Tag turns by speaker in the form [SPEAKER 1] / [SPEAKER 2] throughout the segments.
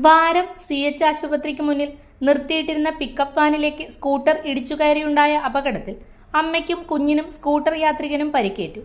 [SPEAKER 1] വാരം CH ആശുപത്രിക്ക് മുന്നിൽ നിർത്തിയിട്ടിരുന്ന പിക്കപ്പ് വാനിലേക്ക് സ്കൂട്ടർ ഇടിച്ചുകയറിയുണ്ടായ അപകടത്തിൽ അമ്മയ്ക്കും കുഞ്ഞിനും സ്കൂട്ടർ യാത്രികനും പരിക്കേറ്റു.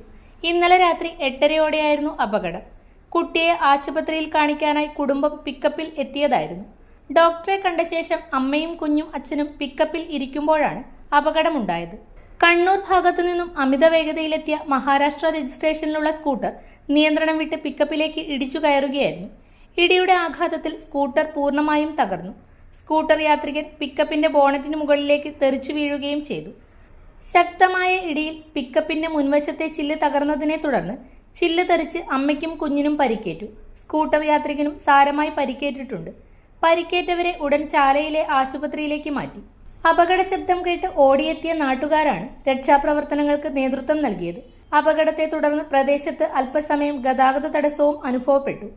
[SPEAKER 1] ഇന്നലെ രാത്രി 8:30യോടെയായിരുന്നു അപകടം. കുട്ടിയെ ആശുപത്രിയിൽ കാണിക്കാനായി കുടുംബം പിക്കപ്പിൽ എത്തിയതായിരുന്നു. ഡോക്ടറെ കണ്ട ശേഷം അമ്മയും കുഞ്ഞും അച്ഛനും പിക്കപ്പിൽ ഇരിക്കുമ്പോഴാണ് അപകടമുണ്ടായത്. കണ്ണൂർ ഭാഗത്തു നിന്നും അമിത വേഗതയിലെത്തിയ മഹാരാഷ്ട്ര രജിസ്ട്രേഷനിലുള്ള സ്കൂട്ടർ നിയന്ത്രണം വിട്ട് പിക്കപ്പിലേക്ക് ഇടിച്ചു കയറുകയായിരുന്നു. ഇടിയുടെ ആഘാതത്തിൽ സ്കൂട്ടർ പൂർണ്ണമായും തകർന്നു. സ്കൂട്ടർ യാത്രികൻ പിക്കപ്പിന്റെ ബോണറ്റിന് മുകളിലേക്ക് തെറിച്ചു വീഴുകയും ചെയ്തു. ശക്തമായ ഇടിയിൽ പിക്കപ്പിന്റെ മുൻവശത്തെ ചില്ല് തകർന്നതിനെ തുടർന്ന് ചില്ല് തെറിച്ച് അമ്മയ്ക്കും കുഞ്ഞിനും പരിക്കേറ്റു. സ്കൂട്ടർ യാത്രികനും സാരമായി പരിക്കേറ്റിട്ടുണ്ട്. പരിക്കേറ്റവരെ ഉടൻ ചാലയിലെ ആശുപത്രിയിലേക്ക് മാറ്റി. അപകട ശബ്ദം കേട്ട് ഓടിയെത്തിയ നാട്ടുകാരാണ് രക്ഷാപ്രവർത്തനങ്ങൾക്ക് നേതൃത്വം നൽകിയത്. അപകടത്തെ തുടർന്ന് പ്രദേശത്ത് അല്പസമയം ഗതാഗത തടസ്സവും അനുഭവപ്പെട്ടു.